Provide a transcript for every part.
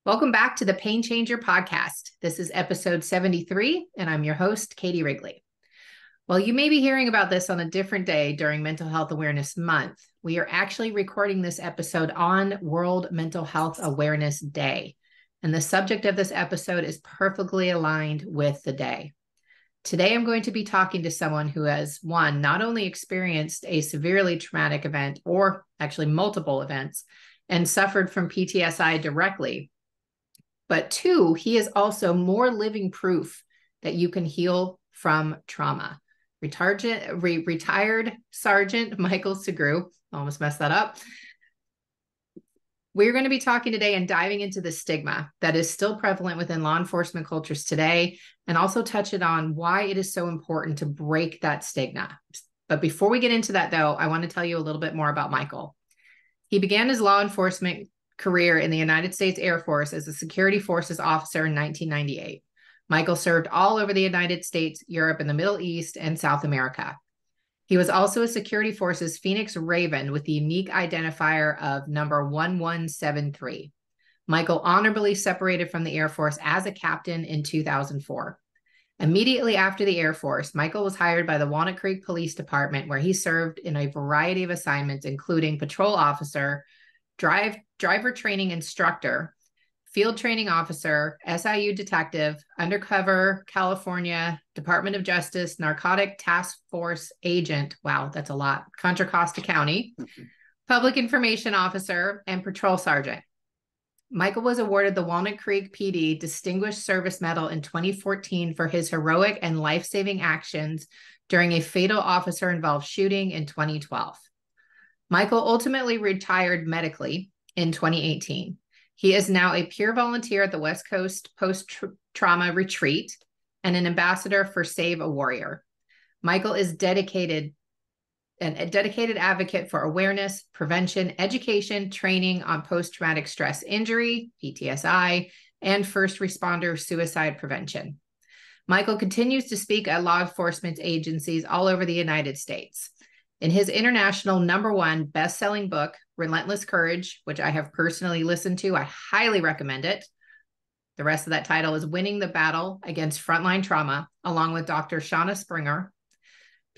Welcome back to the Pain Changer podcast. This is episode 73, and I'm your host, Katie Wrigley. While you may be hearing about this on a different day during Mental Health Awareness Month, we are actually recording this episode on World Mental Health Awareness Day. And the subject of this episode is perfectly aligned with the day. Today, I'm going to be talking to someone who has, one, not only experienced a severely traumatic event, or actually multiple events, and suffered from PTSI directly, but two, he is also more living proof that you can heal from trauma. Retired Sergeant Michael Sugrue, almost messed that up. We're going to be talking today and diving into the stigma that is still prevalent within law enforcement cultures today, and also touching on why it is so important to break that stigma. But before we get into that, though, I want to tell you a little bit more about Michael. He began his law enforcement career in the United States Air Force as a security forces officer in 1998. Michael served all over the United States, Europe, and the Middle East, and South America. He was also a security forces Phoenix Raven with the unique identifier of number 1173. Michael honorably separated from the Air Force as a captain in 2004. Immediately after the Air Force, Michael was hired by the Walnut Creek Police Department, where he served in a variety of assignments, including patrol officer, driver training instructor, field training officer, SIU detective, undercover California Department of Justice narcotic task force agent. Wow, that's a lot. Contra Costa County, public information officer, and patrol sergeant. Michael was awarded the Walnut Creek PD Distinguished Service Medal in 2014 for his heroic and life-saving actions during a fatal officer-involved shooting in 2012. Michael ultimately retired medically in 2018. He is now a peer volunteer at the West Coast Post-Trauma Retreat and an ambassador for Save a Warrior. Michael is a dedicated advocate for awareness, prevention, education, training on post-traumatic stress injury, PTSI, and first responder suicide prevention. Michael continues to speak at law enforcement agencies all over the United States. In his international #1 best-selling book, Relentless Courage, which I have personally listened to, I highly recommend it. The rest of that title is Winning the Battle Against Frontline Trauma, along with Dr. Shauna Springer,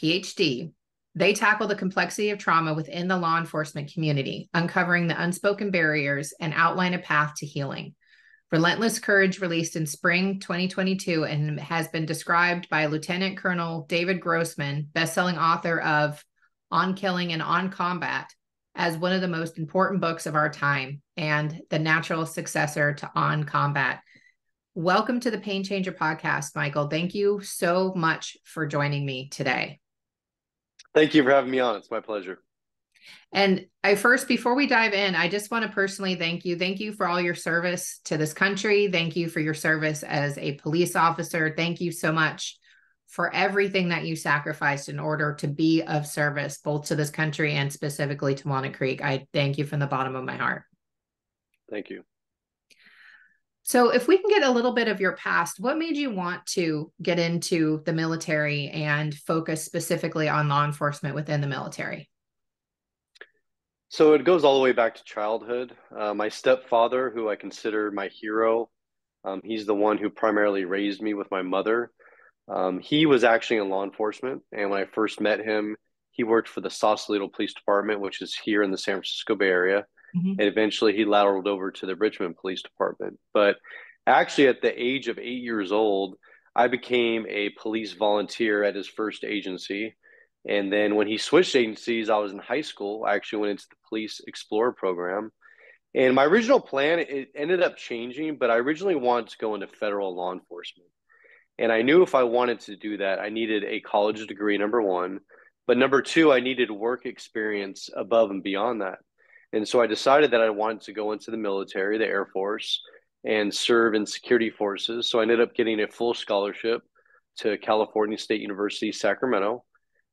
PhD. They tackle the complexity of trauma within the law enforcement community, uncovering the unspoken barriers and outline a path to healing. Relentless Courage released in spring 2022 and has been described by Lieutenant Colonel David Grossman, best-selling author of On Killing and On Combat, as one of the most important books of our time and the natural successor to On Combat. Welcome to the Pain Changer podcast, Michael. Thank you so much for joining me today. Thank you for having me on. It's my pleasure. And before we dive in, I just want to personally thank you. Thank you for all your service to this country. Thank you for your service as a police officer. Thank you so much for everything that you sacrificed in order to be of service, both to this country and specifically to Walnut Creek. I thank you from the bottom of my heart. Thank you. So if we can get a little bit of your past, what made you want to get into the military and focus specifically on law enforcement within the military? So it goes all the way back to childhood. My stepfather, who I consider my hero, he's the one who primarily raised me with my mother. He was actually in law enforcement. And when I first met him, he worked for the Sausalito Police Department, which is here in the San Francisco Bay Area. And eventually he lateraled over to the Richmond Police Department. But actually at the age of 8 years old, I became a police volunteer at his first agency. And then when he switched agencies, I was in high school. I actually went into the Police Explorer program. And my original plan, it ended up changing, but I originally wanted to go into federal law enforcement. And I knew if I wanted to do that, I needed a college degree, #1. But #2, I needed work experience above and beyond that. And so I decided that I wanted to go into the military, the Air Force, and serve in security forces. So I ended up getting a full scholarship to California State University, Sacramento.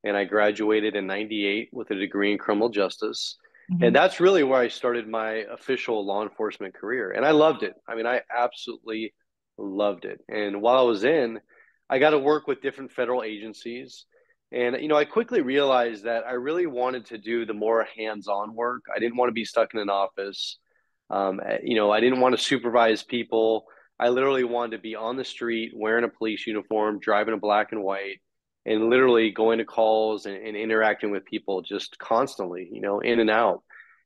And I graduated in '98 with a degree in criminal justice. And that's really where I started my official law enforcement career. And I loved it. I mean, I absolutely loved it. And while I was in, I got to work with different federal agencies. And, I quickly realized that I really wanted to do the more hands-on work. I didn't want to be stuck in an office. I didn't want to supervise people. I literally wanted to be on the street wearing a police uniform, driving a black and white, and literally going to calls and interacting with people just constantly, in and out.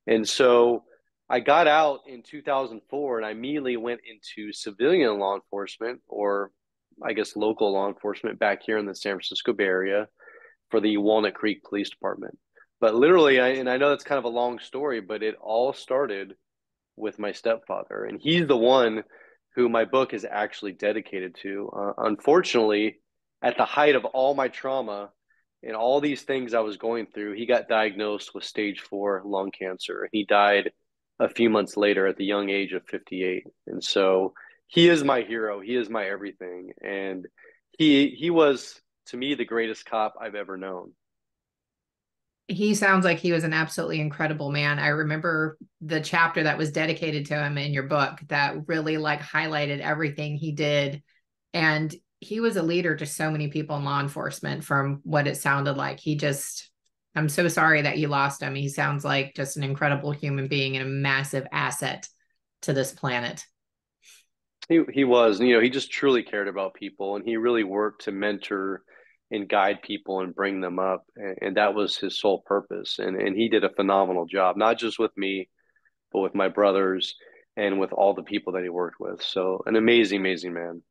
And so I got out in 2004 and I immediately went into civilian law enforcement, or I guess local law enforcement back here in the San Francisco Bay Area for the Walnut Creek Police Department. But literally, and I know that's kind of a long story, but it all started with my stepfather. And he's the one who my book is actually dedicated to. Unfortunately, at the height of all my trauma and all these things I was going through, he got diagnosed with stage 4 lung cancer. He died a few months later at the young age of 58. And so he is my hero. He is my everything. And he was, to me, the greatest cop I've ever known. He sounds like he was an absolutely incredible man. I remember the chapter that was dedicated to him in your book that really like highlighted everything he did. And he was a leader to so many people in law enforcement from what it sounded like. I'm so sorry that you lost him. He sounds like just an incredible human being and a massive asset to this planet. He was, he just truly cared about people, and he really worked to mentor and guide people and bring them up, and that was his sole purpose. And he did a phenomenal job, not just with me, but with my brothers and with all the people that he worked with. So an amazing, amazing man.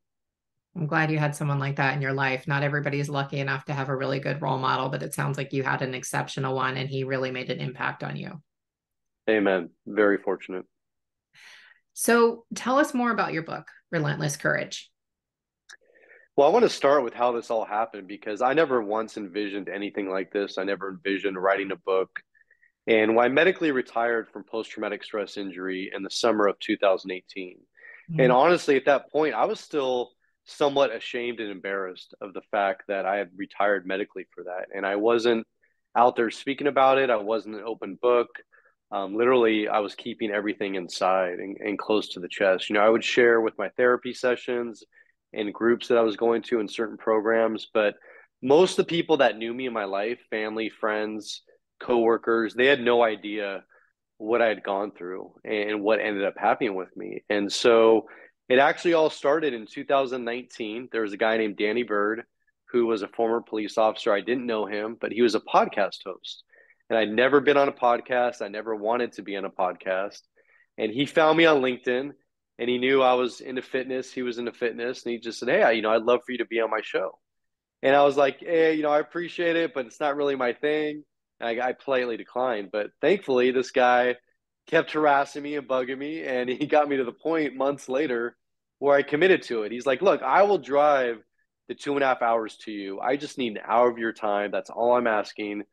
I'm glad you had someone like that in your life. Not everybody is lucky enough to have a really good role model, but it sounds like you had an exceptional one and he really made an impact on you. Amen. Very fortunate. So tell us more about your book, Relentless Courage. Well, I want to start with how this all happened because I never once envisioned anything like this. I never envisioned writing a book. And when I medically retired from post-traumatic stress injury in the summer of 2018, and Mm. honestly, at that point, I was still somewhat ashamed and embarrassed of the fact that I had retired medically for that. And I wasn't out there speaking about it. I wasn't an open book. Literally, I was keeping everything inside and close to the chest. I would share with my therapy sessions and groups that I was going to in certain programs, but most of the people that knew me in my life, family, friends, coworkers, they had no idea what I had gone through and what ended up happening with me. And so it actually all started in 2019. There was a guy named Danny Bird who was a former police officer. I didn't know him, but he was a podcast host. And I'd never been on a podcast. I never wanted to be on a podcast. And he found me on LinkedIn and he knew I was into fitness. He was into fitness. And he just said, "Hey, I'd love for you to be on my show." And I was like, "Hey, I appreciate it, but it's not really my thing." I politely declined. But thankfully, this guy kept harassing me and bugging me. And he got me to the point months later where I committed to it. He's like, "Look, I will drive the 2.5 hours to you. I just need an hour of your time. That's all I'm asking.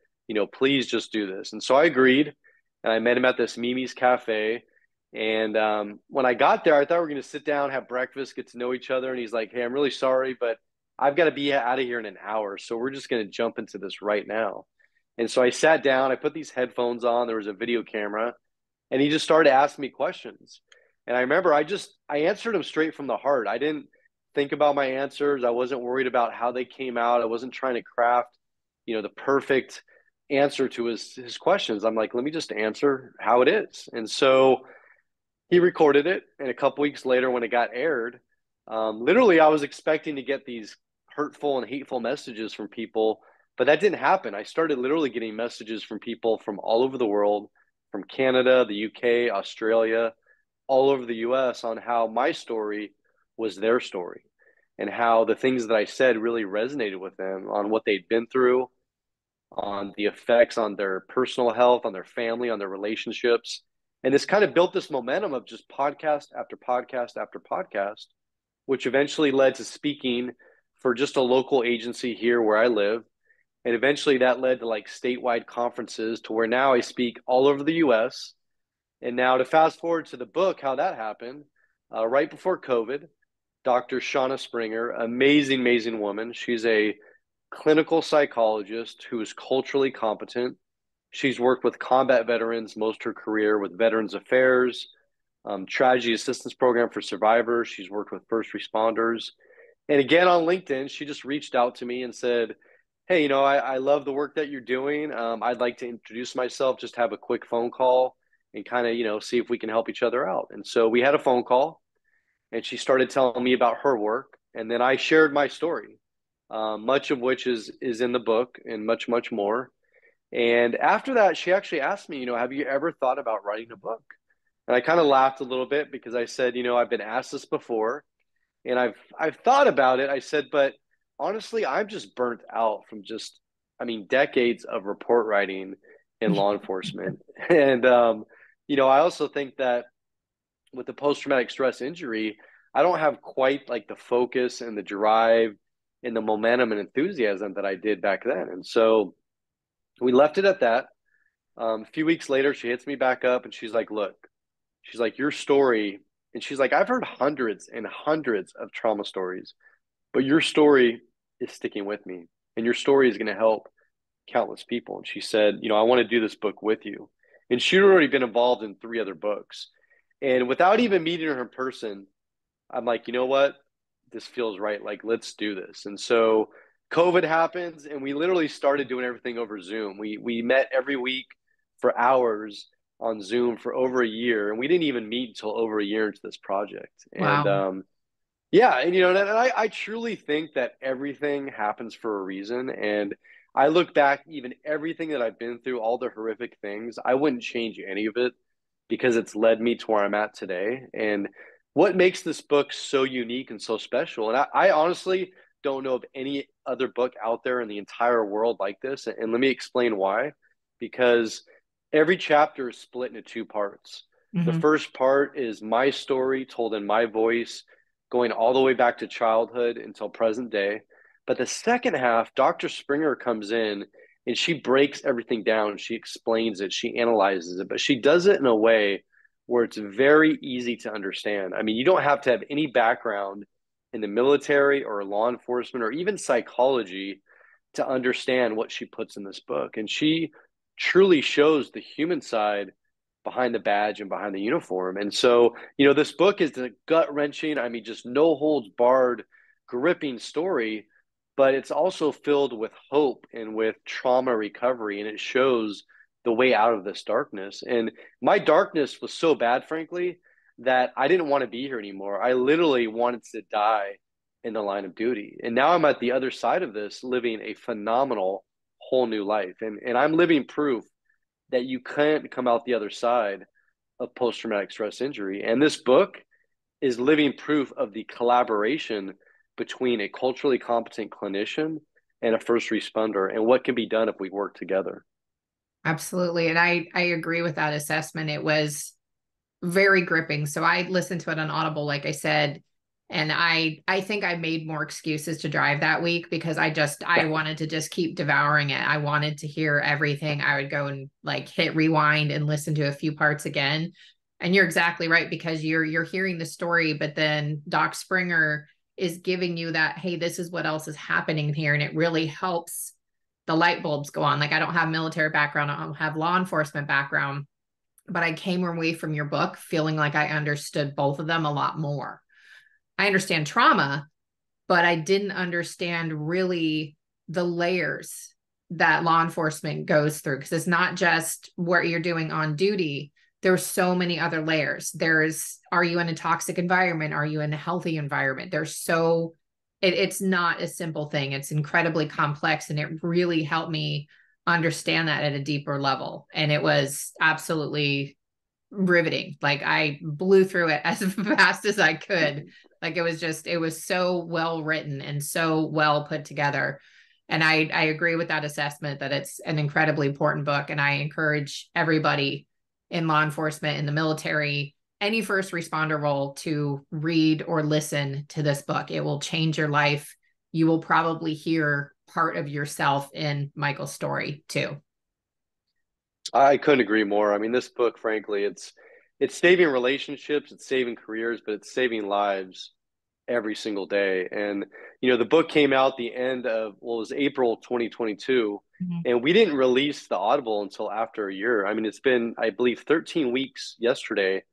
Please just do this." And so I agreed. And I met him at this Mimi's Cafe. And when I got there, I thought we were going to sit down, have breakfast, get to know each other. And he's like, "Hey, I'm really sorry, but I've got to be out of here in an hour. So we're just going to jump into this right now." And so I sat down, I put these headphones on, there was a video camera, and he just started asking me questions. And I remember I answered him straight from the heart. I didn't think about my answers. I wasn't worried about how they came out. I wasn't trying to craft, the perfect answer to his questions. I'm like, let me just answer how it is. And so he recorded it. And a couple weeks later, when it got aired, literally I was expecting to get these hurtful and hateful messages from people, but that didn't happen. I started literally getting messages from people from all over the world, from Canada, the UK, Australia, all over the US, on how my story was their story and how the things that I said really resonated with them, on what they'd been through, on the effects on their personal health, on their family, on their relationships. And this kind of built this momentum of just podcast after podcast after podcast, which eventually led to speaking for just a local agency here where I live. And eventually that led to like statewide conferences, to where now I speak all over the US. And now to fast forward to the book, how that happened, right before COVID, Dr. Shauna Springer, amazing, amazing woman. She's a clinical psychologist who is culturally competent. She's worked with combat veterans most of her career, with Veterans Affairs, tragedy assistance program for survivors. She's worked with first responders. And again, on LinkedIn, she just reached out to me and said, "Hey, I love the work that you're doing. I'd like to introduce myself, just have a quick phone call and kind of, see if we can help each other out. And so we had a phone call, and she started telling me about her work. And then I shared my story, much of which is in the book, and much, much more. And after that, she actually asked me, have you ever thought about writing a book? And I kind of laughed a little bit because I said, I've been asked this before, and I've thought about it. I said, but honestly, I'm just burnt out from decades of report writing in law enforcement. And I also think that with the post-traumatic stress injury, I don't have quite like the focus and the drive and the momentum and enthusiasm that I did back then. And so we left it at that. A few weeks later, she hits me back up and she's like, look, she's like, your story. And she's like, I've heard hundreds and hundreds of trauma stories, but your story is sticking with me, and your story is going to help countless people. And she said, I want to do this book with you. And she'd already been involved in 3 other books. And without even meeting her in person, I'm like, you know what? This feels right. Like, let's do this. And so COVID happens, and we literally started doing everything over Zoom. We met every week for hours on Zoom for over a year, and we didn't even meet until over a year into this project. And Wow. yeah, and and I truly think that everything happens for a reason. And I look back, even everything that I've been through, all the horrific things, I wouldn't change any of it because it's led me to where I'm at today. And what makes this book so unique and so special, and I honestly don't know of any other book out there in the entire world like this. And let me explain why. Because every chapter is split into 2 parts. The Hmm. first part is my story told in my voice, going all the way back to childhood until present day. But the second half, Dr. Springer comes in and she breaks everything down. She explains it, she analyzes it, but she does it in a way where it's very easy to understand. I mean, you don't have to have any background in the military or law enforcement or even psychology to understand what she puts in this book. And she truly shows the human side behind the badge and behind the uniform. And so, this book is a gut wrenching, I mean, just no holds barred, gripping story, but it's also filled with hope and with trauma recovery. And it shows the way out of this darkness. And my darkness was so bad, frankly, that I didn't want to be here anymore. I literally wanted to die in the line of duty. And now I'm at the other side of this, living a phenomenal whole new life. And I'm living proof that you can't come out the other side of post traumatic stress injury. And this book is living proof of the collaboration between a culturally competent clinician and a first responder and what can be done if we work together. Absolutely. And I agree with that assessment. It was very gripping. So I listened to it on Audible, like I said, and I think I made more excuses to drive that week because I wanted to just keep devouring it. I wanted to hear everything. I would go and like hit rewind and listen to a few parts again. And you're exactly right, because you're hearing the story, but then Doc Springer is giving you that, hey, this is what else is happening here. And it really helps the light bulbs go on. Like, I don't have military background, I don't have law enforcement background, but I came away from your book feeling like I understood both of them a lot more. I understand trauma, but I didn't understand really the layers that law enforcement goes through, because it's not just what you're doing on duty. There's so many other layers. Are you in a toxic environment? Are you in a healthy environment? It's not a simple thing. It's incredibly complex, and it really helped me understand that at a deeper level. And it was absolutely riveting. Like, I blew through it as fast as I could. Like, it was so well written and so well put together. And I agree with that assessment that it's an incredibly important book. And I encourage everybody in law enforcement, in the military, any first responder role to read or listen to this book. It will change your life. You will probably hear part of yourself in Michael's story too. I couldn't agree more. I mean, this book, frankly, it's saving relationships, it's saving careers, but it's saving lives every single day. And the book came out the end of, well, it was April 2022, Mhm. and we didn't release the Audible until after a year. I mean, it's been, I believe, 13 weeks yesterday.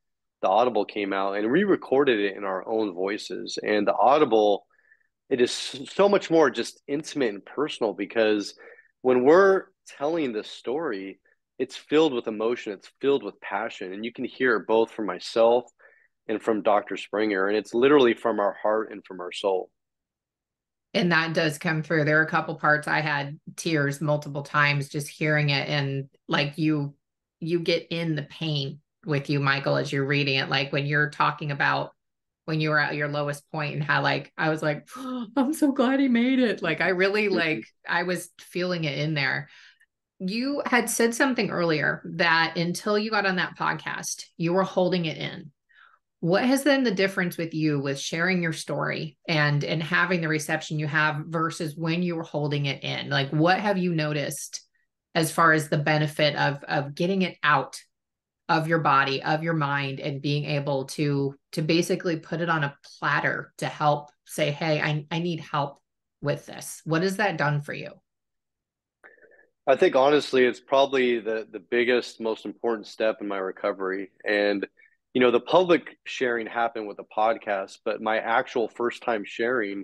The Audible came out, and we recorded it in our own voices. And the Audible, it is so much more just intimate and personal because when we're telling the story, it's filled with emotion, it's filled with passion, and you can hear it both from myself and from Dr. Springer, and it's literally from our heart and from our soul. And that does come through. There are a couple parts I had tears multiple times just hearing it. And like you get in the pain with you, Michael, as you're reading it. Like when you're talking about when you were at your lowest point and how like I was like, oh, I'm so glad he made it. Like I really like I was feeling it in there. You had said something earlier that until you got on that podcast, you were holding it in. What has been the difference with you with sharing your story and having the reception you have versus when you were holding it in? Like what have you noticed as far as the benefit of getting it out of your body, of your mind, and being able to basically put it on a platter to help say, hey, I need help with this. What has that done for you? I think honestly, it's probably the biggest, most important step in my recovery. And the public sharing happened with the podcast, but my actual first time sharing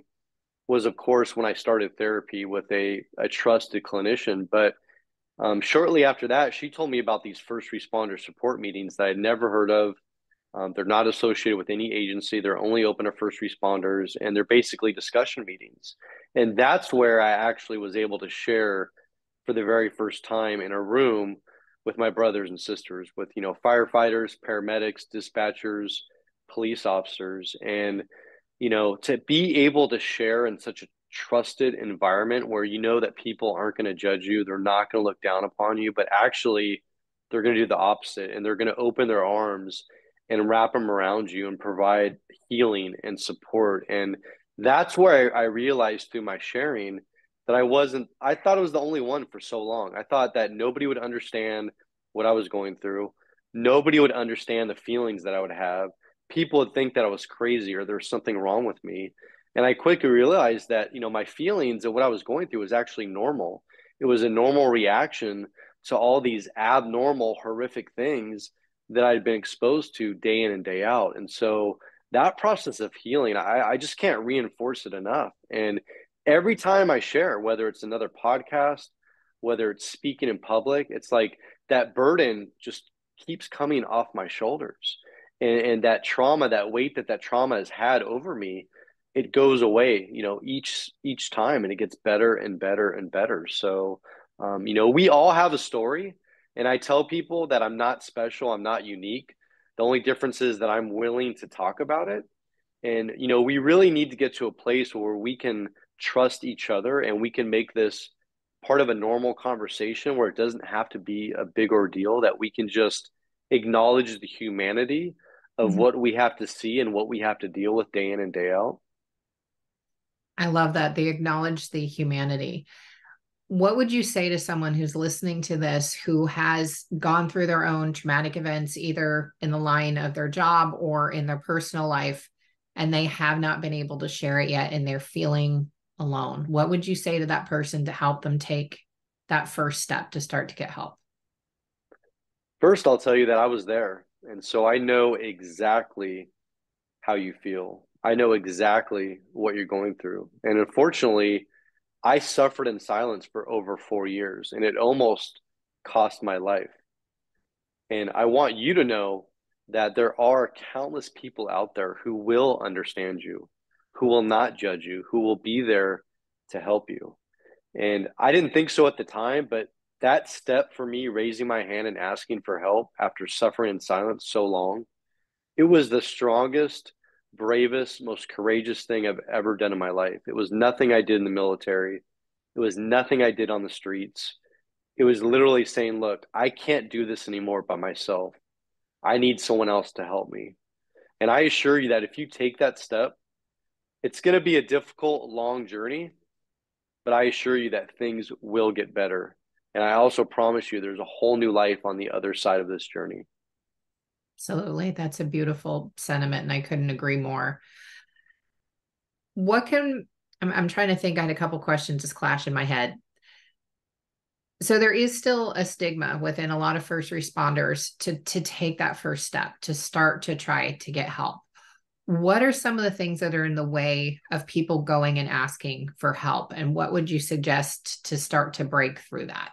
was, of course, when I started therapy with a trusted clinician. But shortly after that, she told me about these first responder support meetings that I'd never heard of. They're not associated with any agency. They're only open to first responders, and they're basically discussion meetings. And that's where I actually was able to share for the very first time in a room with my brothers and sisters, with firefighters, paramedics, dispatchers, police officers, and to be able to share in such a trusted environment where that people aren't going to judge you, they're not going to look down upon you, but actually they're going to do the opposite, and they're going to open their arms and wrap them around you and provide healing and support. And that's where I realized through my sharing that I thought I was the only one for so long. I thought that nobody would understand what I was going through. Nobody would understand the feelings that I would have. People would think that I was crazy or there was something wrong with me. And I quickly realized that, my feelings and what I was going through was actually normal. It was a normal reaction to all these abnormal, horrific things that I'd been exposed to day in and day out. And so that process of healing, I just can't reinforce it enough. And every time I share, whether it's another podcast, whether it's speaking in public, it's like that burden just keeps coming off my shoulders. And that trauma, that weight that trauma has had over me, it goes away, each time, and it gets better and better and better. So, we all have a story, and I tell people that I'm not special, I'm not unique. The only difference is that I'm willing to talk about it. And, we really need to get to a place where we can trust each other and we can make this part of a normal conversation where it doesn't have to be a big ordeal, that we can just acknowledge the humanity of Mhm. what we have to see and what we have to deal with day in and day out. I love that they acknowledge the humanity. What would you say to someone who's listening to this who has gone through their own traumatic events, either in the line of their job or in their personal life, and they have not been able to share it yet and they're feeling alone? What would you say to that person to help them take that first step to start to get help? First, I'll tell you that I was there. And so I know exactly how you feel. I know exactly what you're going through. And unfortunately, I suffered in silence for over 4 years, and it almost cost my life. And I want you to know that there are countless people out there who will understand you, who will not judge you, who will be there to help you. And I didn't think so at the time, but that step for me, raising my hand and asking for help after suffering in silence so long, it was the strongest, bravest, most courageous thing I've ever done in my life. It was nothing I did in the military. It was nothing I did on the streets. It was literally saying, look, I can't do this anymore by myself. I need someone else to help me. And I assure you that if you take that step, it's going to be a difficult, long journey, but I assure you that things will get better. And I also promise you there's a whole new life on the other side of this journey. Absolutely. That's a beautiful sentiment, and I couldn't agree more. What can I'm trying to think. I had a couple questions just clash in my head. So there is still a stigma within a lot of first responders to take that first step, to start to try to get help. What are some of the things that are in the way of people going and asking for help? And what would you suggest to start to break through that?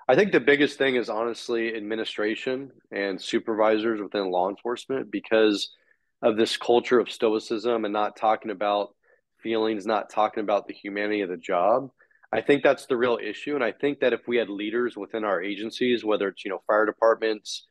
I think the biggest thing is honestly administration and supervisors within law enforcement because of this culture of stoicism and not talking about feelings, not talking about the humanity of the job. I think that's the real issue. And I think that if we had leaders within our agencies, whether it's, fire departments,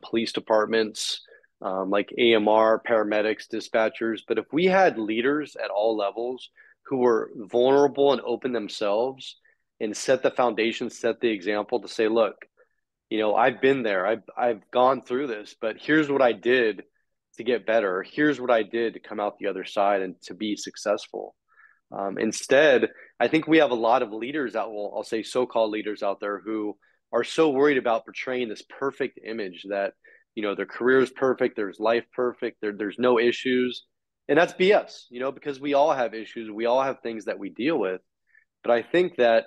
police departments, like AMR, paramedics, dispatchers, but if we had leaders at all levels who were vulnerable and open themselves and set the foundation, set the example to say, look, I've been there. I've gone through this, but here's what I did to get better. Here's what I did to come out the other side and to be successful. Instead, I think we have a lot of leaders out, well, I'll say so-called leaders out there who are so worried about portraying this perfect image that, their career is perfect, there's life perfect, there's no issues. And that's BS, because we all have issues. We all have things that we deal with. But I think that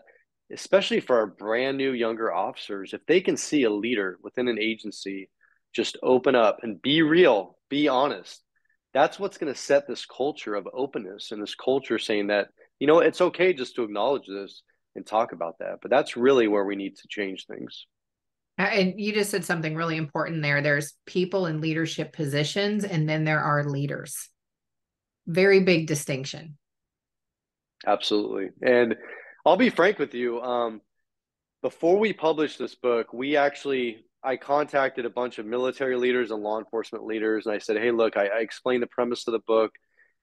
especially for our brand new younger officers, if they can see a leader within an agency just open up and be real, be honest, that's what's going to set this culture of openness and this culture saying that, it's okay just to acknowledge this and talk about that. But that's really where we need to change things. And you just said something really important there. There's people in leadership positions, and then there are leaders. Very big distinction. Absolutely. And I'll be frank with you. Before we published this book, I contacted a bunch of military leaders and law enforcement leaders. And I said, hey, look, I explained the premise of the book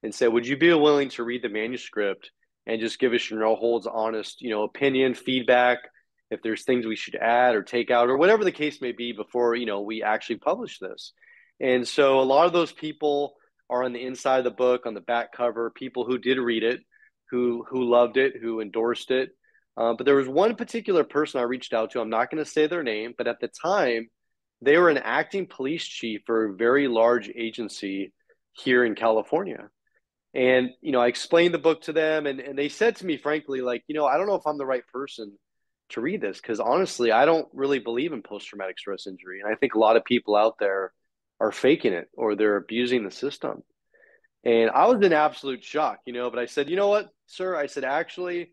and said, would you be willing to read the manuscript and just give us your no holds honest, opinion, feedback, if there's things we should add or take out or whatever the case may be before, we actually publish this. And so a lot of those people are on the inside of the book, on the back cover, people who did read it, who loved it, who endorsed it. But there was one particular person I reached out to. I'm not going to say their name, but at the time, they were an acting police chief for a very large agency here in California. And, I explained the book to them, and they said to me, frankly, like, I don't know if I'm the right person to read this because honestly, I don't really believe in post-traumatic stress injury. And I think a lot of people out there are faking it or they're abusing the system. And I was in absolute shock, but I said, you know what, sir? I said, actually,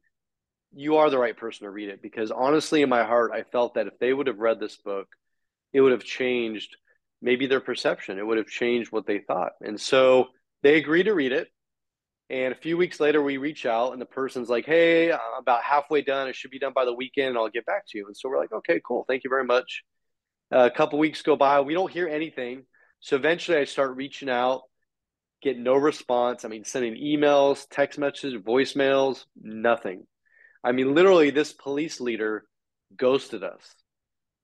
you are the right person to read it because honestly, in my heart, I felt that if they would have read this book, it would have changed maybe their perception. It would have changed what they thought. And so they agreed to read it. And a few weeks later, we reach out and the person's like, hey, I'm about halfway done. It should be done by the weekend and I'll get back to you. And so we're like, okay, cool. Thank you very much. A couple weeks go by. We don't hear anything. So eventually I start reaching out, get no response. I mean, sending emails, text messages, voicemails, nothing. I mean, literally, this police leader ghosted us.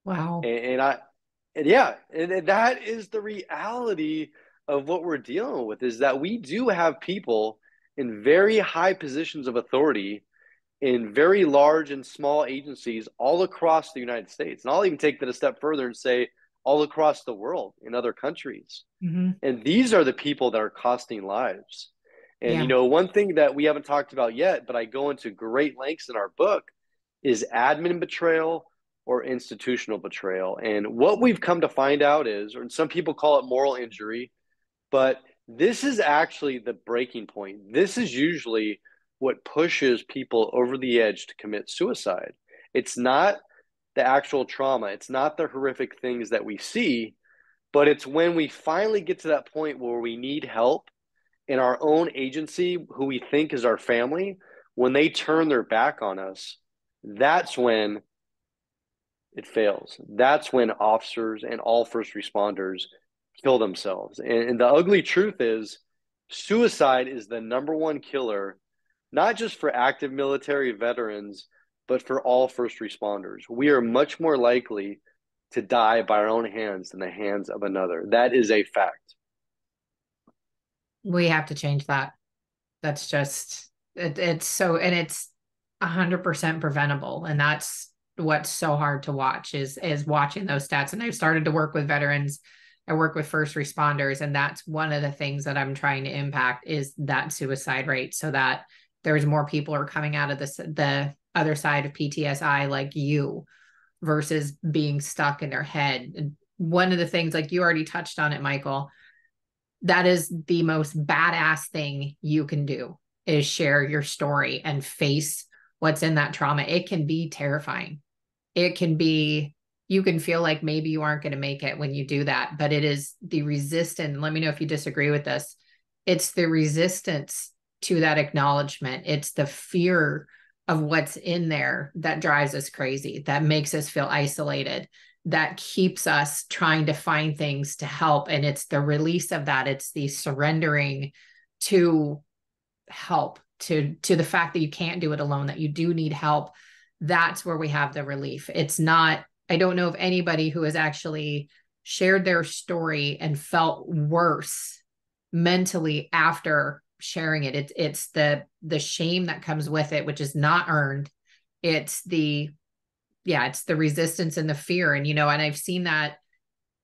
Wow. And that is the reality of what we're dealing with is that we do have people in very high positions of authority in very large and small agencies all across the United States. And I'll even take that a step further and say all across the world in other countries. Mm-hmm. And these are the people that are costing lives. And, Yeah. One thing that we haven't talked about yet, but I go into great lengths in our book is admin betrayal or institutional betrayal. And what we've come to find out is, or some people call it moral injury, but this is actually the breaking point. This is usually what pushes people over the edge to commit suicide. It's not the actual trauma. It's not the horrific things that we see, but it's when we finally get to that point where we need help in our own agency, who we think is our family, when they turn their back on us, that's when it fails. That's when officers and all first responders kill themselves. And the ugly truth is suicide is the number one killer, not just for active military veterans, but for all first responders. We are much more likely to die by our own hands than the hands of another. That is a fact. We have to change that. That's just, it's so, and it's 100% preventable. And that's what's so hard to watch is watching those stats. And I've started to work with veterans. I work with first responders, and that's one of the things that I'm trying to impact is that suicide rate so that there's more people are coming out of the other side of PTSI like you versus being stuck in their head. And one of the things, like you already touched on it, Michael, that is the most badass thing you can do is share your story and face what's in that trauma. It can be terrifying. it can be, you can feel like maybe you aren't going to make it when you do that, but it is the resistance. Let me know if you disagree with this. It's the resistance to that acknowledgement. It's the fear of what's in there that drives us crazy, that makes us feel isolated, that keeps us trying to find things to help. And it's the release of that. It's the surrendering to help, to the fact that you can't do it alone, that you do need help. That's where we have the relief. It's not, I don't know of anybody who has actually shared their story and felt worse mentally after sharing it. It's the shame that comes with it, which is not earned. It's the, yeah, it's the resistance and the fear. And, and I've seen that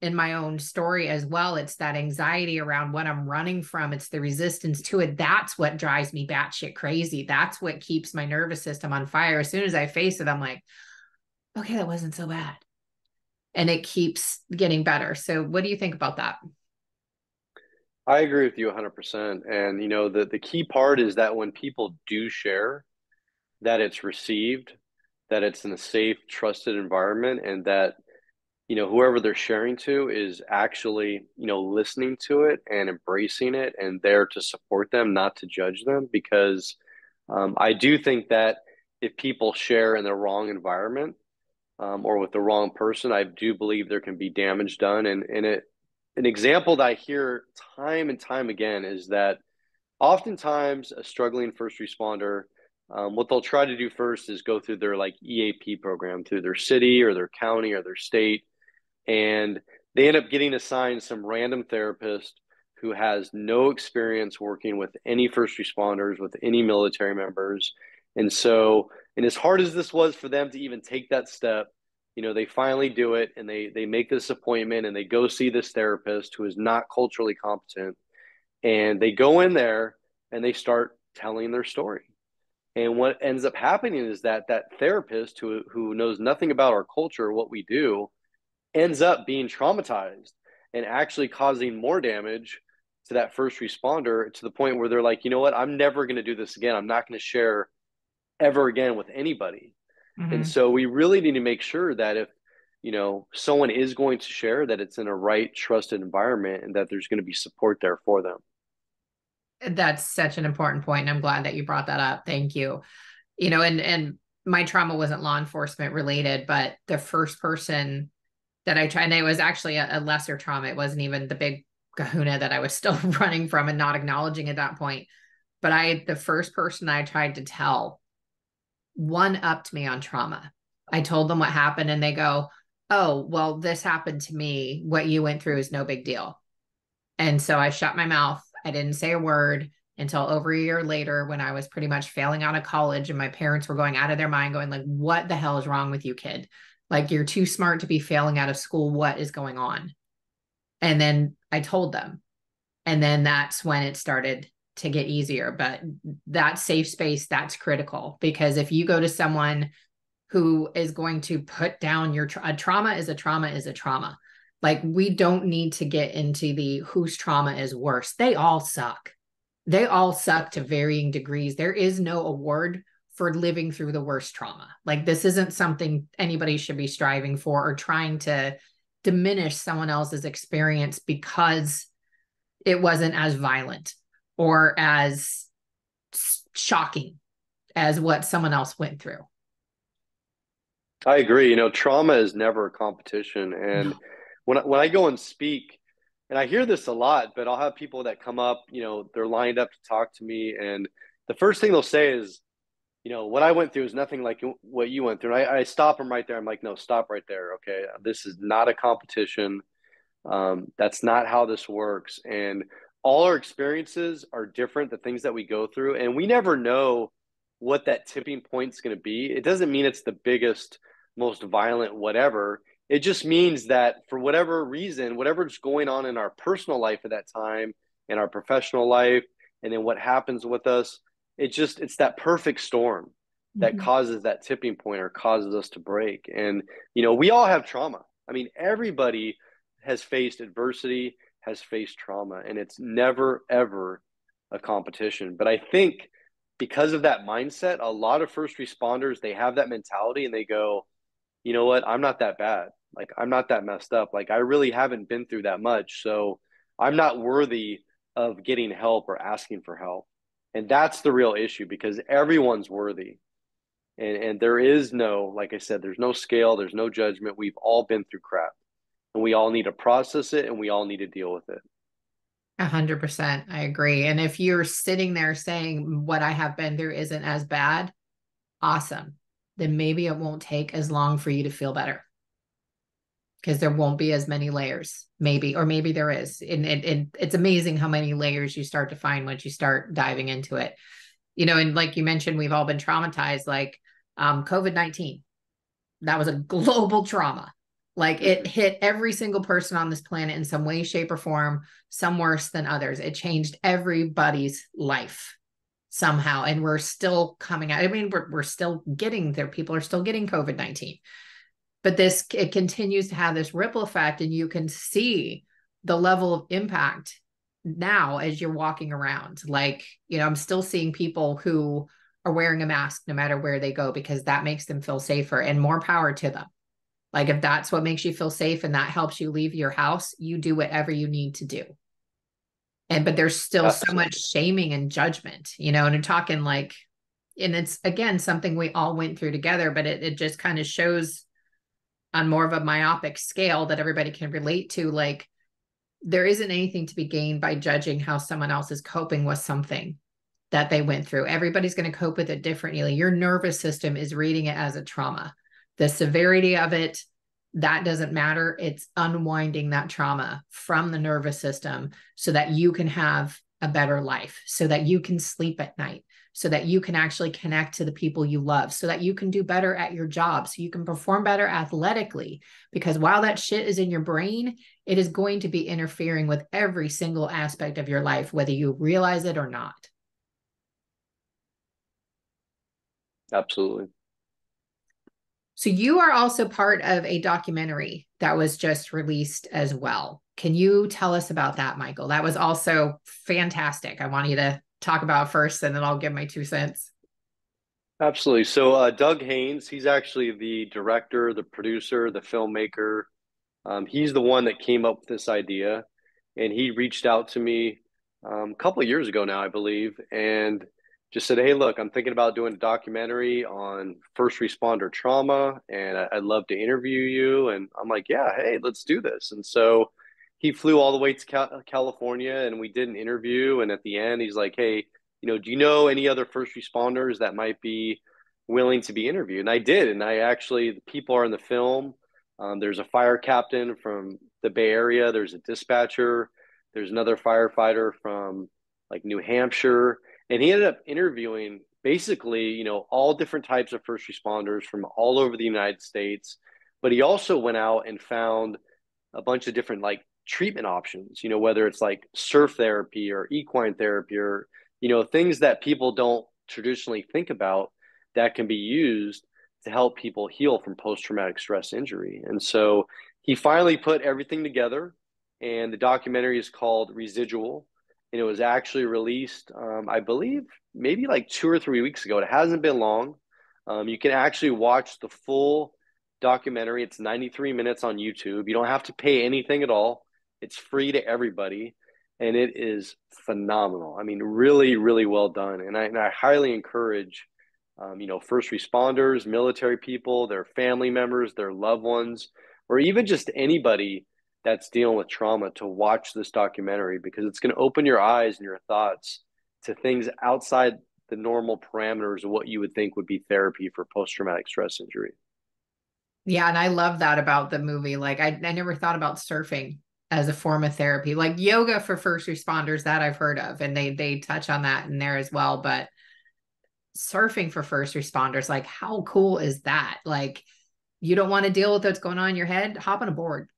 in my own story as well. It's that anxiety around what I'm running from. It's the resistance to it. That's what drives me batshit crazy. That's what keeps my nervous system on fire. As soon as I face it, I'm like, okay, that wasn't so bad. And it keeps getting better. So what do you think about that? I agree with you 100%. And the key part is that when people do share, that it's received, that it's in a safe, trusted environment, and that whoever they're sharing to is actually listening to it and embracing it and there to support them, not to judge them. Because I do think that if people share in the wrong environment, or with the wrong person, I do believe there can be damage done. And an example that I hear time and time again is that oftentimes a struggling first responder, what they'll try to do first is go through their like EAP program through their city or their county or their state, and they end up getting assigned some random therapist who has no experience working with any first responders, with any military members. And so, and as hard as this was for them to even take that step, they finally do it, and they make this appointment and they go see this therapist who is not culturally competent. And they go in there and they start telling their story. And what ends up happening is that therapist who knows nothing about our culture, what we do, ends up being traumatized and actually causing more damage to that first responder, to the point where they're like, you know what, I'm never going to do this again. I'm not going to share ever again with anybody. And Mm-hmm. so we really need to make sure that if, someone is going to share, that it's in a right, trusted environment and that there's going to be support there for them. That's such an important point, and I'm glad that you brought that up. Thank you. And my trauma wasn't law enforcement related, but the first person that I tried, and it was actually a lesser trauma. It wasn't even the big kahuna that I was still running from and not acknowledging at that point. But the first person I tried to tell one-upped me on trauma. I told them what happened, and they go, oh, well, this happened to me. What you went through is no big deal. And so I shut my mouth. I didn't say a word until over a year later, when I was pretty much failing out of college and my parents were going out of their mind, going like, what the hell is wrong with you, kid? Like, you're too smart to be failing out of school. What is going on? And then I told them. And then that's when it started to get easier. But that safe space, that's critical, because if you go to someone who is going to put down your a trauma is a trauma is a trauma. Like, we don't need to get into the whose trauma is worse. They all suck. They all suck to varying degrees. There is no award for living through the worst trauma. Like, this isn't something anybody should be striving for or trying to diminish someone else's experience because it wasn't as violent or as shocking as what someone else went through. I agree. Trauma is never a competition. And No. when I go and speak, and I hear this a lot, but I'll have people that come up, they're lined up to talk to me, and the first thing they'll say is, what I went through is nothing like what you went through. And I stop them right there. I'm like, no, stop right there. Okay, this is not a competition. That's not how this works. And all our experiences are different, the things that we go through, and we never know what that tipping point is going to be. It doesn't mean it's the biggest, most violent, whatever. It just means that for whatever reason, whatever's going on in our personal life at that time, in our professional life, and then what happens with us, it's that perfect storm that Mhm. causes that tipping point or causes us to break. And, we all have trauma. I mean, everybody has faced adversity, has faced trauma, and it's never, ever a competition. But I think because of that mindset, a lot of first responders, they have that mentality and they go, you know what, I'm not that bad. Like, I'm not that messed up. Like, I really haven't been through that much. So I'm not worthy of getting help or asking for help. And that's the real issue, because everyone's worthy. And there is no, like I said, there's no scale, there's no judgment. We've all been through crap, and we all need to process it, and we all need to deal with it. 100%. I agree. And if you're sitting there saying what I have been through isn't as bad, awesome. Then maybe it won't take as long for you to feel better because there won't be as many layers, maybe, or maybe there is. And it's amazing how many layers you start to find once you start diving into it. And like you mentioned, we've all been traumatized, like COVID-19. That was a global trauma. Like it Mm-hmm. hit every single person on this planet in some way, shape, or form, some worse than others. It changed everybody's life somehow. And we're still coming out. I mean, we're still getting there. People are still getting COVID-19. But it continues to have this ripple effect, and you can see the level of impact now as you're walking around. Like, I'm still seeing people who are wearing a mask no matter where they go because that makes them feel safer, and more power to them. Like, if that's what makes you feel safe and that helps you leave your house, you do whatever you need to do. But there's still so much Absolutely. shaming and judgment, and I'm talking like, and it's again something we all went through together, but it just kind of shows on more of a myopic scale that everybody can relate to. Like, there isn't anything to be gained by judging how someone else is coping with something that they went through. Everybody's going to cope with it differently. Your nervous system is reading it as a trauma. The severity of it, that doesn't matter. It's unwinding that trauma from the nervous system so that you can have a better life, so that you can sleep at night, so that you can actually connect to the people you love, so that you can do better at your job, so you can perform better athletically. Because while that shit is in your brain, it is going to be interfering with every single aspect of your life, whether you realize it or not. Absolutely. So you are also part of a documentary that was just released as well. Can you tell us about that, Michael? That was also fantastic. I want you to talk about first, and then I'll give my 2 cents. Absolutely. So Doug Haynes, he's actually the director, the producer, the filmmaker. He's the one that came up with this idea, and he reached out to me a couple of years ago now, I believe, and just said, "Hey, look, I'm thinking about doing a documentary on first responder trauma, and I'd love to interview you." And I'm like, "Yeah, hey, let's do this." And so he flew all the way to California, and we did an interview. And at the end, he's like, "Hey, do you know any other first responders that might be willing to be interviewed?" And I did, and I actually, the people are in the film. There's a fire captain from the Bay Area. There's a dispatcher. There's another firefighter from like New Hampshire. And he ended up interviewing basically, all different types of first responders from all over the United States. But he also went out and found a bunch of different like treatment options, whether it's like surf therapy or equine therapy or, things that people don't traditionally think about that can be used to help people heal from post traumatic stress injury. And so he finally put everything together, and the documentary is called Residual. And it was actually released, I believe, maybe like 2 or 3 weeks ago. It hasn't been long. You can actually watch the full documentary. It's 93 minutes on YouTube. You don't have to pay anything at all. It's free to everybody, and it is phenomenal. I mean, really, really well done. And I highly encourage, first responders, military people, their family members, their loved ones, or even just anybody that's dealing with trauma to watch this documentary, because it's going to open your eyes and your thoughts to things outside the normal parameters of what you would think would be therapy for post traumatic stress injury. Yeah, and I love that about the movie. Like, I never thought about surfing as a form of therapy, like yoga for first responders, that I've heard of, and they touch on that in there as well. But surfing for first responders, like, how cool is that? Like, you don't want to deal with what's going on in your head, hop on a board,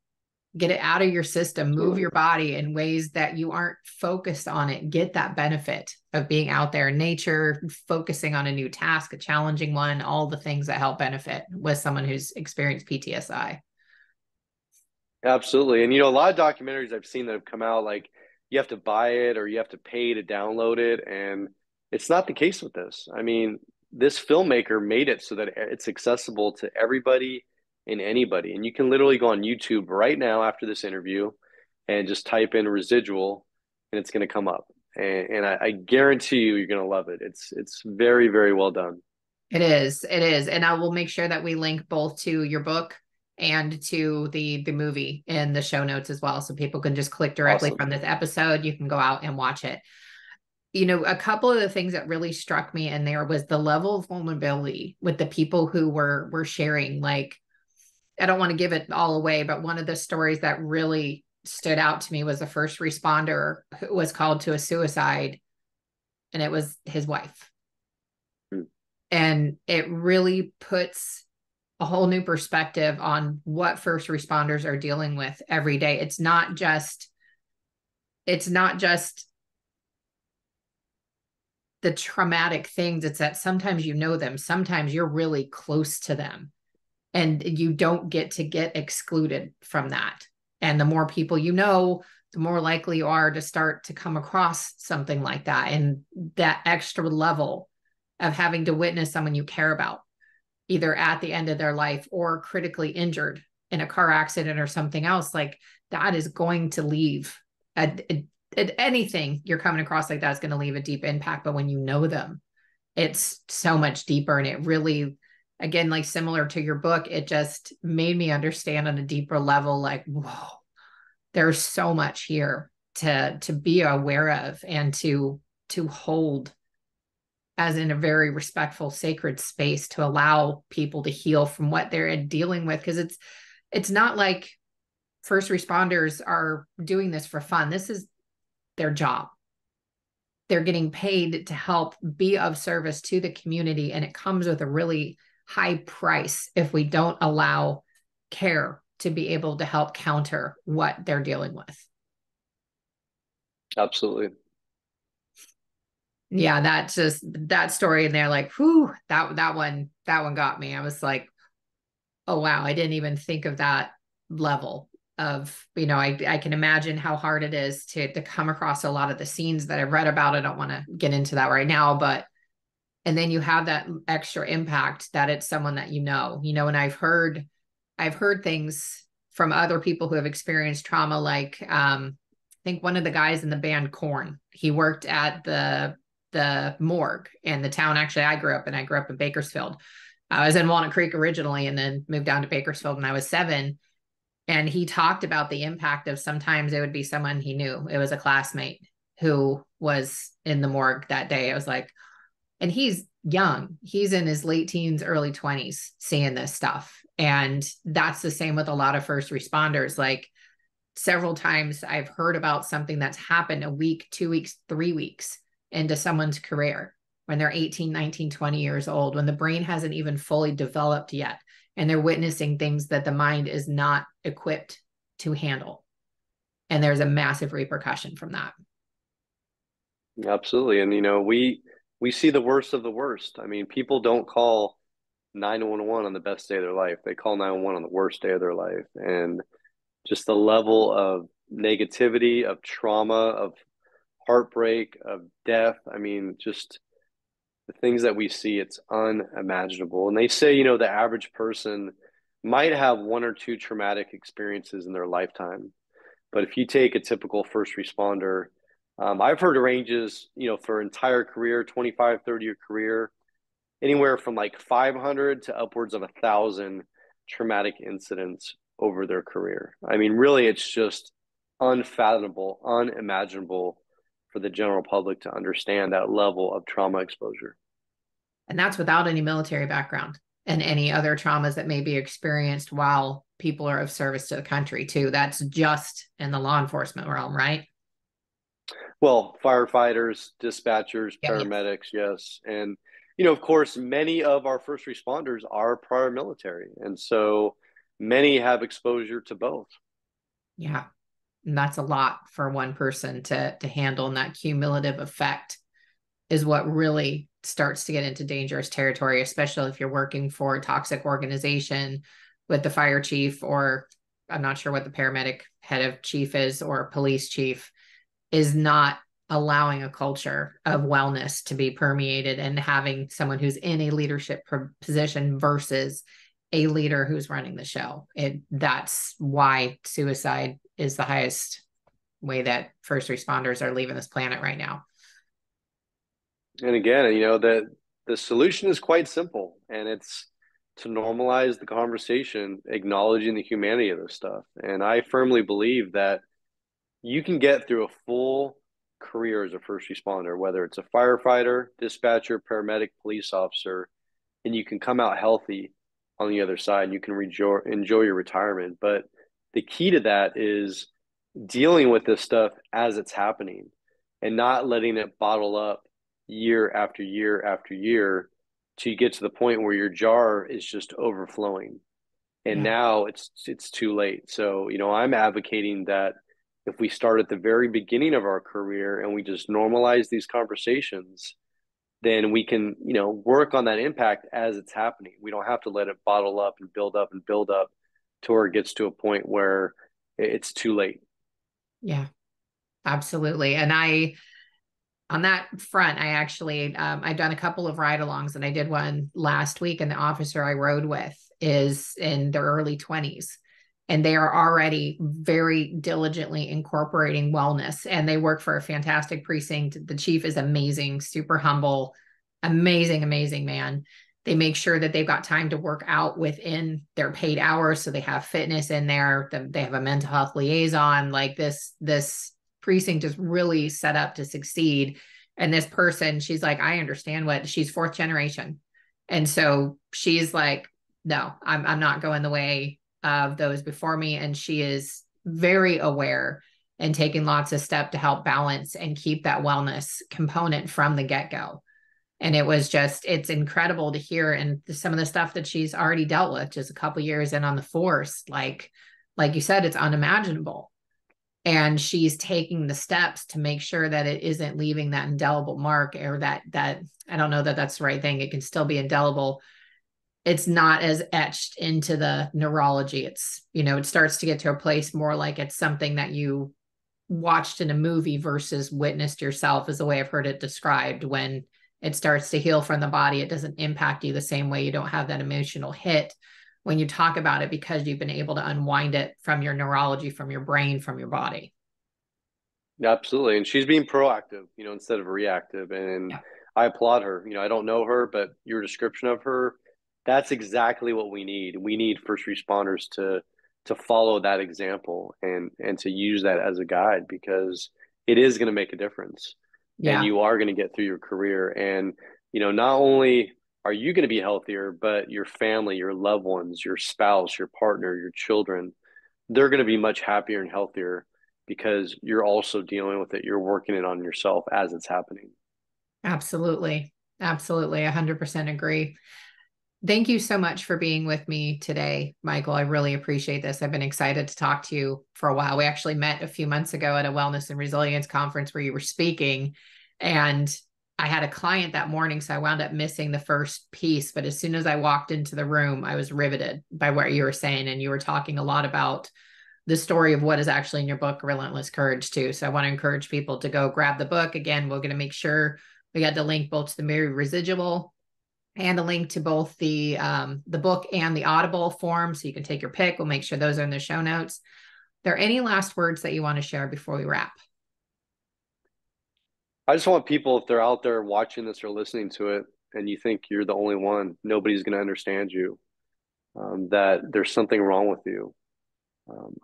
get it out of your system, move Absolutely. your body in ways that you aren't focused on it, get that benefit of being out there in nature, focusing on a new task, a challenging one, all the things that help benefit with someone who's experienced PTSI. Absolutely. And a lot of documentaries I've seen that have come out, like you have to buy it or you have to pay to download it. And it's not the case with this. I mean, this filmmaker made it so that it's accessible to everybody in anybody. And you can literally go on YouTube right now after this interview and just type in residual and it's going to come up. And I guarantee you, you're going to love it. It's very, very well done. It is. It is. And I will make sure that we link both to your book and to the movie in the show notes as well. So people can just click directly Awesome. from this episode. You can go out and watch it. You know, a couple of the things that really struck me in there was the level of vulnerability with the people who were sharing. Like, I don't want to give it all away, but one of the stories that really stood out to me was a first responder who was called to a suicide, and it was his wife. Hmm. And it really puts a whole new perspective on what first responders are dealing with every day. It's not just the traumatic things. It's that sometimes you know them, sometimes you're really close to them, and you don't get excluded from that. And the more people you know, the more likely you are to start to come across something like that. And that extra level of having to witness someone you care about, either at the end of their life or critically injured in a car accident or something else, like that is going to leave anything you're coming across like that is going to leave a deep impact. But when you know them, it's so much deeper. And it really, again, like similar to your book, it just made me understand on a deeper level, like, whoa, there's so much here to be aware of and to hold as in a very respectful, sacred space to allow people to heal from what they're dealing with. Because it's not like first responders are doing this for fun. This is their job. They're getting paid to help be of service to the community. And it comes with a really high price if we don't allow care to be able to help counter what they're dealing with. Absolutely. Yeah, that's just that story in there, like, whew, that one got me. I was like, oh wow, I didn't even think of that level of, I can imagine how hard it is to come across a lot of the scenes that I've read about. I don't want to get into that right now, but and then you have that extra impact that it's someone that and I've heard things from other people who have experienced trauma, like I think one of the guys in the band Korn, he worked at the morgue in the town actually I grew up in. I grew up in Bakersfield. I was in Walnut Creek originally and then moved down to Bakersfield when I was 7. And he talked about the impact of sometimes it would be someone he knew. It was a classmate who was in the morgue that day. I was like, and he's young. He's in his late teens, early 20s seeing this stuff. And that's the same with a lot of first responders. Like several times I've heard about something that's happened a week, 2 weeks, 3 weeks into someone's career when they're 18, 19, 20 years old, when the brain hasn't even fully developed yet. And they're witnessing things that the mind is not equipped to handle. And there's a massive repercussion from that. Absolutely. And we see the worst of the worst. I mean, people don't call 911 on the best day of their life. They call 911 on the worst day of their life. And just the level of negativity, of trauma, of heartbreak, of death. I mean, just the things that we see, it's unimaginable. And they say, the average person might have one or two traumatic experiences in their lifetime. But if you take a typical first responder, I've heard ranges, for entire career, 25, 30-year career, anywhere from like 500 to upwards of 1,000 traumatic incidents over their career. I mean, really, it's just unfathomable, unimaginable for the general public to understand that level of trauma exposure. And that's without any military background and any other traumas that may be experienced while people are of service to the country too. That's just in the law enforcement realm, right? Well, firefighters, dispatchers, Yeah. paramedics, yes. And, of course, many of our first responders are prior military. And so many have exposure to both. Yeah. And that's a lot for one person to handle. And that cumulative effect is what really starts to get into dangerous territory, especially if you're working for a toxic organization with the fire chief, or I'm not sure what the paramedic head of chief is, or police chief is not allowing a culture of wellness to be permeated and having someone who's in a leadership position versus a leader who's running the show. That's why suicide is the highest way that first responders are leaving this planet right now. And again, that the solution is quite simple, and it's to normalize the conversation, acknowledging the humanity of this stuff. And I firmly believe that you can get through a full career as a first responder, whether it's a firefighter, dispatcher, paramedic, police officer, and you can come out healthy on the other side and you can enjoy your retirement. But the key to that is dealing with this stuff as it's happening and not letting it bottle up year after year after year till you get to the point where your jar is just overflowing. And Yeah. now it's too late. So, I'm advocating that if we start at the very beginning of our career and we just normalize these conversations, then we can, work on that impact as it's happening. We don't have to let it bottle up and build up and build up to where it gets to a point where it's too late. Yeah, absolutely. And on that front, I actually, I've done a couple of ride-alongs, and I did one last week, and the officer I rode with is in their early 20s, and they are already very diligently incorporating wellness, and they work for a fantastic precinct. The chief is amazing, super humble, amazing, amazing man. They make sure that they've got time to work out within their paid hours. So they have fitness in there. They have a mental health liaison. Like this precinct is really set up to succeed. And this person, she's like, I understand what she's fourth generation. And so she's like, no, I'm not going the way of those before me. And she is very aware and taking lots of steps to help balance and keep that wellness component from the get-go. And it's incredible to hear. And some of the stuff that she's already dealt with just a couple years in on the force, like you said, it's unimaginable. And she's taking the steps to make sure that it isn't leaving that indelible mark, or that I don't know that that's the right thing. It can still be indelible. It's not as etched into the neurology. It's, it starts to get to a place more like it's something that you watched in a movie versus witnessed yourself, is the way I've heard it described. When it starts to heal from the body, it doesn't impact you the same way. You don't have that emotional hit when you talk about it, because you've been able to unwind it from your neurology, from your brain, from your body. Absolutely. And she's being proactive, instead of reactive. And Yeah. I applaud her. I don't know her, but your description of her, that's exactly what we need. We need first responders to follow that example and to use that as a guide, because it is going to make a difference. And Yeah. you are going to get through your career. And, not only are you going to be healthier, but your family, your loved ones, your spouse, your partner, your children, they're going to be much happier and healthier because you're also dealing with it. You're working it on yourself as it's happening. Absolutely. Absolutely. 100% agree. Thank you so much for being with me today, Michael. I really appreciate this. I've been excited to talk to you for a while. We actually met a few months ago at a wellness and resilience conference where you were speaking, and I had a client that morning, so I wound up missing the first piece. But as soon as I walked into the room, I was riveted by what you were saying, and you were talking a lot about the story of what is actually in your book, Relentless Courage, too. So I want to encourage people to go grab the book. Again, we're going to make sure we got the link both to the Mary Residual and a link to both the book and the Audible form, so you can take your pick. We'll make sure those are in the show notes. Are there any last words that you want to share before we wrap? I just want people, if they're out there watching this or listening to it, and you think you're the only one, nobody's going to understand you, that there's something wrong with you.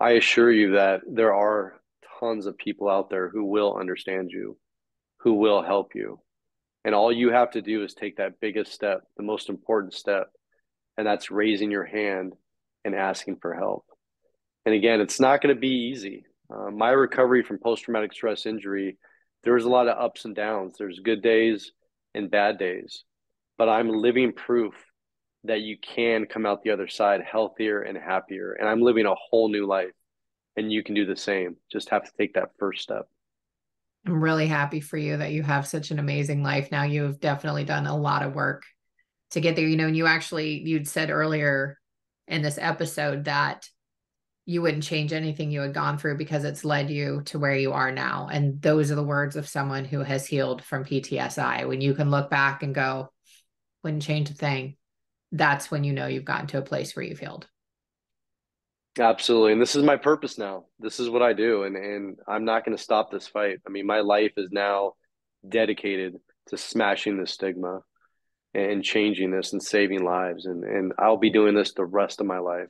I assure you that there are tons of people out there who will understand you, who will help you. And all you have to do is take that biggest step, the most important step, and that's raising your hand and asking for help. And again, it's not going to be easy. My recovery from post-traumatic stress injury, there was a lot of ups and downs. There's good days and bad days, but I'm living proof that you can come out the other side healthier and happier. And I'm living a whole new life, and you can do the same. Just have to take that first step. I'm really happy for you that you have such an amazing life now. You've definitely done a lot of work to get there, and you'd said earlier in this episode that you wouldn't change anything you had gone through because it's led you to where you are now. And those are the words of someone who has healed from PTSI. When you can look back and go, wouldn't change a thing. that's when you know you've gotten to a place where you've healed. Absolutely. And this is my purpose now. This is what I do. And I'm not going to stop this fight. I mean, my life is now dedicated to smashing the stigma and changing this and saving lives. And I'll be doing this the rest of my life.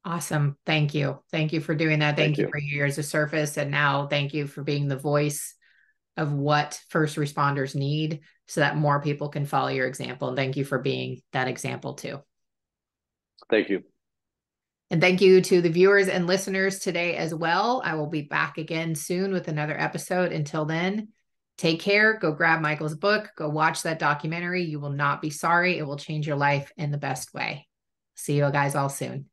Awesome. Thank you. Thank you for doing that. Thank Thank you you. for your years of service. And now thank you for being the voice of what first responders need so that more people can follow your example. And thank you for being that example too. Thank you. And thank you to the viewers and listeners today as well. I will be back again soon with another episode. Until then, take care. Go grab Michael's book. Go watch that documentary. You will not be sorry. It will change your life in the best way. See you guys all soon.